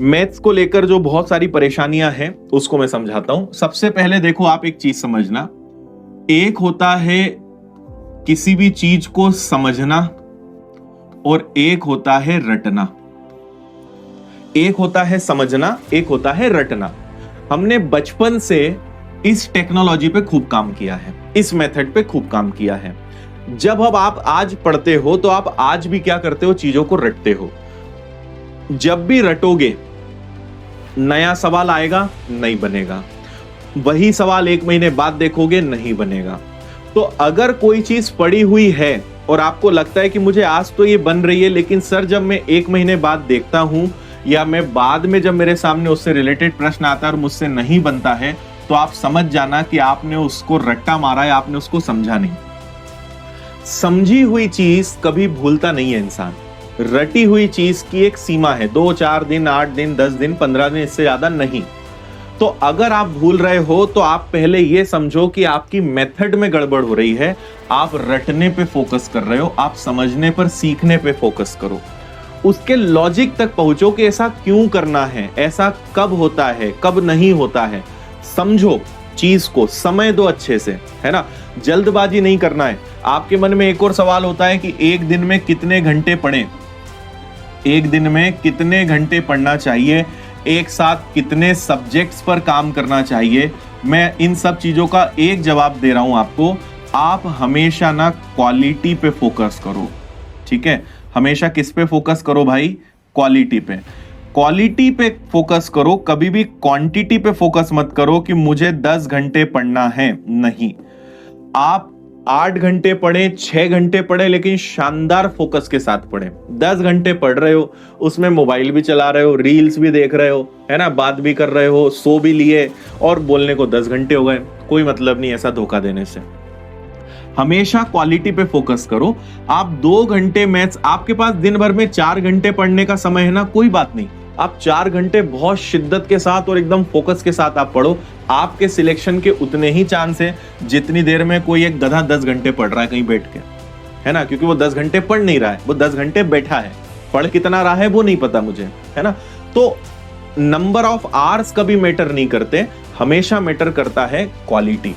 Maths को लेकर जो बहुत सारी परेशानियां हैं उसको मैं समझाता हूं। सबसे पहले देखो, आप एक चीज समझना, एक होता है किसी भी चीज को समझना और एक होता है रटना। एक होता है समझना, एक होता है रटना। हमने बचपन से इस टेक्नोलॉजी पे खूब काम किया है, इस मेथड पे खूब काम किया है। जब अब आप आज पढ़ते हो तो आप आज भी क्या करते हो, चीजों को रटते हो। जब भी रटोगे नया सवाल आएगा, नहीं बनेगा। वही सवाल एक महीने बाद देखोगे, नहीं बनेगा। तो अगर कोई चीज पड़ी हुई है और आपको लगता है कि मुझे आज तो ये बन रही है, लेकिन सर जब मैं एक महीने बाद देखता हूं या मैं बाद में जब मेरे सामने उससे रिलेटेड प्रश्न आता है और मुझसे नहीं बनता है, तो आप समझ जाना कि आपने उसको रट्टा मारा है, आपने उसको समझा नहीं। समझी हुई चीज कभी भूलता नहीं है इंसान। रटी हुई चीज की एक सीमा है, 2 4 दिन, 8 दिन, 10 दिन, 15 दिन, इससे ज्यादा नहीं। तो अगर आप भूल रहे हो तो आप पहले यह समझो कि आपकी मेथड में गड़बड़ हो रही है। आप रटने पे फोकस कर रहे हो, आप समझने पर, सीखने पे फोकस करो। उसके लॉजिक तक पहुंचो कि ऐसा क्यों करना है, ऐसा कब होता है, कब नहीं होता है। समझो चीज को, समय दो अच्छे से, है ना। जल्दबाजी नहीं करना है। आपके मन में एक और सवाल होता है कि एक दिन में कितने घंटे पढ़ें, एक दिन में कितने घंटे पढ़ना चाहिए, एक साथ कितने सब्जेक्ट्स पर काम करना चाहिए। मैं इन सब चीजों का एक जवाब दे रहा हूं आपको। आप हमेशा ना क्वालिटी पे फोकस करो, ठीक है। हमेशा किस पे फोकस करो भाई, क्वालिटी पे। क्वालिटी पे फोकस करो, कभी भी क्वांटिटी पे फोकस मत करो कि मुझे 10 घंटे पढ़ना है। नहीं, आप 8 घंटे पढ़े, 6 घंटे पढ़े, लेकिन शानदार फोकस के साथ पढ़े। 10 घंटे पढ़ रहे हो, उसमें मोबाइल भी चला रहे हो, रील्स भी देख रहे हो, है ना, बात भी कर रहे हो, सो भी लिए और बोलने को 10 घंटे हो गए। कोई मतलब नहीं ऐसा धोखा देने से। हमेशा क्वालिटी पे फोकस करो। आप 2 घंटे मैथ्स, आपके पास दिन भर में 4 घंटे पढ़ने का समय है ना, कोई बात नहीं। आप 4 घंटे बहुत शिद्दत के साथ और एकदम फोकस के साथ आप पढ़ो। आपके सिलेक्शन के उतने ही चांस है जितनी देर में कोई एक गधा 10 घंटे पढ़ रहा है कहीं बैठ के, है ना। क्योंकि वो 10 घंटे पढ़ नहीं रहा है, वो 10 घंटे बैठा है। पढ़ कितना रहा है वो नहीं पता मुझे, है ना। तो नंबर ऑफ आवर्स कभी मैटर नहीं करते, हमेशा मैटर करता है क्वालिटी।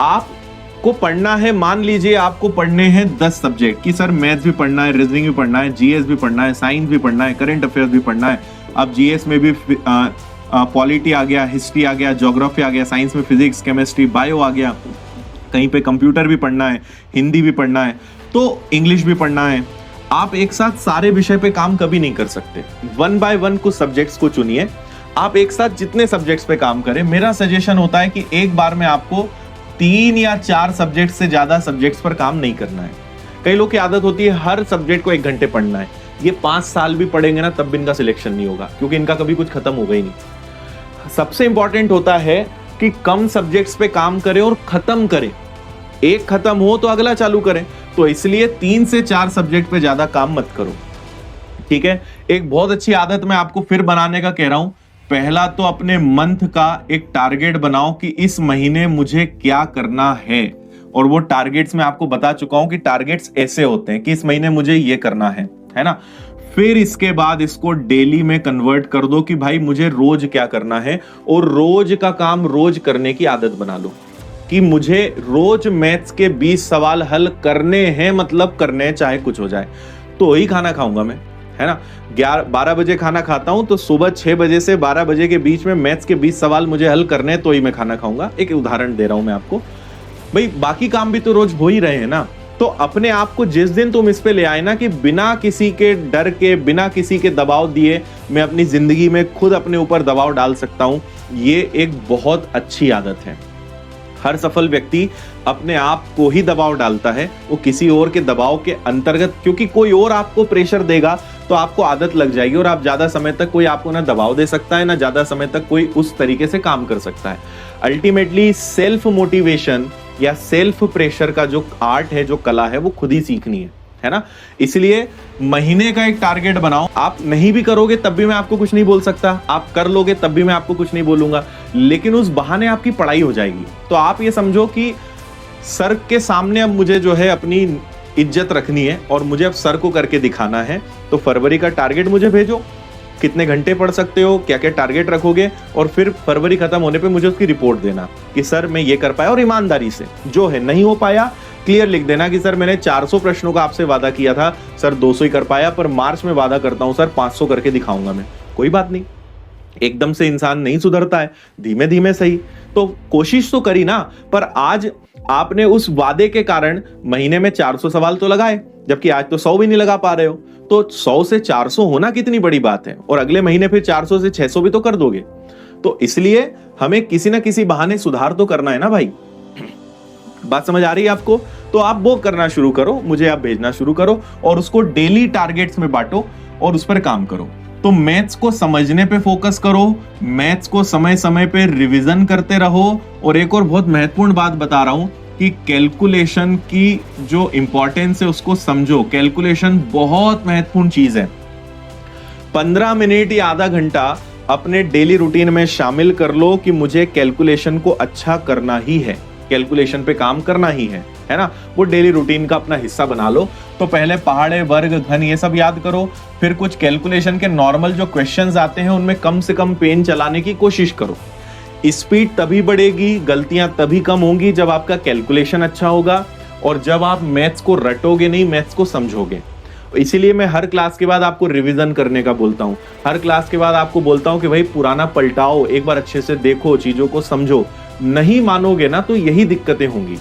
आपको पढ़ना है, मान लीजिए आपको पढ़ने हैं 10 सब्जेक्ट कि सर मैथ्स भी पढ़ना है, रीजनिंग भी पढ़ना है, जीएस भी पढ़ना है, साइंस भी पढ़ना है, करंट अफेयर्स भी पढ़ना है। अब जीएस में भी पॉलिटी आ गया, हिस्ट्री आ गया, ज्योग्राफी आ गया, साइंस में फिजिक्स, केमिस्ट्री, बायो आ गया, कहीं पे कंप्यूटर भी पढ़ना है, हिंदी भी पढ़ना है, तो इंग्लिश भी पढ़ना है। आप एक साथ सारे विषय पे काम कभी नहीं कर सकते। 1 बाय 1 कुछ सब्जेक्ट्स को चुनिए, आप एक साथ जितने सब्जेक्ट्स पे काम करें। मेरा सजेशन होता है कि एक बार में आपको 3 या 4 सब्जेक्ट से ज्यादा सब्जेक्ट्स पर काम नहीं करना है। कई लोग की आदत होती है हर सब्जेक्ट को 1 घंटे पढ़ना है। ये 5 साल भी पढ़ेंगे ना तब भी इनका सिलेक्शन नहीं होगा, क्योंकि इनका कभी कुछ खत्म होगा ही नहीं। सबसे इंपॉर्टेंट होता है कि कम सब्जेक्ट्स पे काम करें और खत्म करें। एक खत्म हो तो अगला चालू करें। तो इसलिए 3 से 4 सब्जेक्ट पे ज्यादा काम मत करो, ठीक है। एक बहुत अच्छी आदत मैं आपको फिर बनाने का कह रहा हूं। पहला तो अपने मंथ का एक टारगेट बनाओ कि इस महीने मुझे क्या करना है। और वो टारगेट्स मैं आपको बता चुका हूं कि टारगेट्स ऐसे होते हैं कि इस महीने मुझे ये करना है ना। फिर इसके बाद इसको डेली में कन्वर्ट कर दो कि भाई मुझे रोज क्या करना है, और रोज का काम रोज करने की आदत बना लो कि मुझे रोज मैथ्स के 20 सवाल हल करने हैं, मतलब करने हैं, चाहे कुछ हो जाए। तो वही खाना खाऊंगा मैं, है ना। 12 बजे खाना खाता हूं तो सुबह 6 बजे से 12 बजे के बीच में मैथ्स के 20 सवाल मुझे हल करने हैं, तो ही मैं खाना खाऊंगा। एक उदाहरण दे रहा हूं मैं आपको। भाई बाकी काम भी तो रोज हो ही रहे हैं ना। तो अपने आप को जिस दिन तुम इस पे ले आए ना कि बिना किसी के डर के, बिना किसी के दबाव दिए मैं अपनी जिंदगी में खुद अपने ऊपर दबाव डाल सकता हूं, ये एक बहुत अच्छी आदत है। हर सफल व्यक्ति अपने आप को ही दबाव डालता है, वो किसी और के दबाव के अंतर्गत, क्योंकि कोई और आपको प्रेशर देगा तो आपको आदत लग जाएगी और आप ज्यादा समय तक कोई आपको ना दबाव दे सकता है, ना ज्यादा समय तक कोई उस तरीके से काम कर सकता है। अल्टीमेटली सेल्फ मोटिवेशन या सेल्फ प्रेशर का जो आर्ट है, जो कला है, वो खुद ही सीखनी है ना। इसलिए महीने का एक टारगेट बनाओ। आप नहीं भी करोगे तब भी मैं आपको कुछ नहीं बोल सकता, आप कर लोगे तब भी मैं आपको कुछ नहीं बोलूंगा, लेकिन उस बहाने आपकी पढ़ाई हो जाएगी। तो आप ये समझो कि सर के सामने अब मुझे जो है अपनी इज्जत रखनी है और मुझे अब सर को करके दिखाना है। तो फरवरी का टारगेट मुझे भेजो, कितने घंटे पढ़ सकते हो, क्या क्या टारगेट रखोगे, और फिर फरवरी खत्म होने पे मुझे उसकी रिपोर्ट देना कि सर मैं ये कर पाया, और ईमानदारी से जो है, नहीं हो पाया क्लियर लिख देना कि सर मैंने 400 प्रश्नों का आपसे वादा किया था, सर 200 ही कर पाया, पर मार्च में वादा करता हूं सर 500 करके दिखाऊंगा मैं। कोई बात नहीं, एकदम से इंसान नहीं सुधरता है, धीमे धीमे सही। तो कोशिश तो करी ना, पर आज आपने उस वादे के कारण महीने में 400 सवाल तो लगाए, जबकि आज तो 100 भी नहीं लगा पा रहे हो। तो 100 से 400 होना कितनी बड़ी बात है, और अगले महीने फिर 400 से 600 भी तो कर दोगे। तो इसलिए हमें किसी ना किसी बहाने सुधार तो करना है ना भाई। बात समझ आ रही है आपको? तो आप वो करना शुरू करो, मुझे आप भेजना शुरू करो, और उसको डेली टारगेट्स में बांटो और उस पर काम करो। तो मैथ्स को समझने पे फोकस करो, मैथ्स को समय समय पे रिवीजन करते रहो। और एक और बहुत महत्वपूर्ण बात बता रहा हूं कि कैलकुलेशन की जो इंपॉर्टेंस है उसको समझो। कैलकुलेशन बहुत महत्वपूर्ण चीज है। 15 मिनट या आधा घंटा अपने डेली रूटीन में शामिल कर लो कि मुझे कैलकुलेशन को अच्छा करना ही है, कैलकुलेशन पे काम करना ही है ना। वो डेली रूटीन का अपना हिस्सा बना लो। तो पहले पहाड़े, वर्ग, घन ये सब याद करो, फिर कुछ कैलकुलेशन के नॉर्मल जो क्वेश्चंस आते हैं उनमें कम से कम पेन चलाने की कोशिश करो। स्पीड तभी बढ़ेगी, गलतियां तभी कम होंगी जब आपका कैलकुलेशन अच्छा होगा, और जब आप मैथ्स को रटोगे नहीं, मैथ्स को समझोगे। इसीलिए मैं हर क्लास के बाद आपको रिवीजन करने का बोलता हूं, हर क्लास के बाद आपको बोलता हूं कि भाई पुराना पलटाओ, एक बार अच्छे से देखो, चीजों को समझो। नहीं मानोगे ना तो यही दिक्कतें होंगी।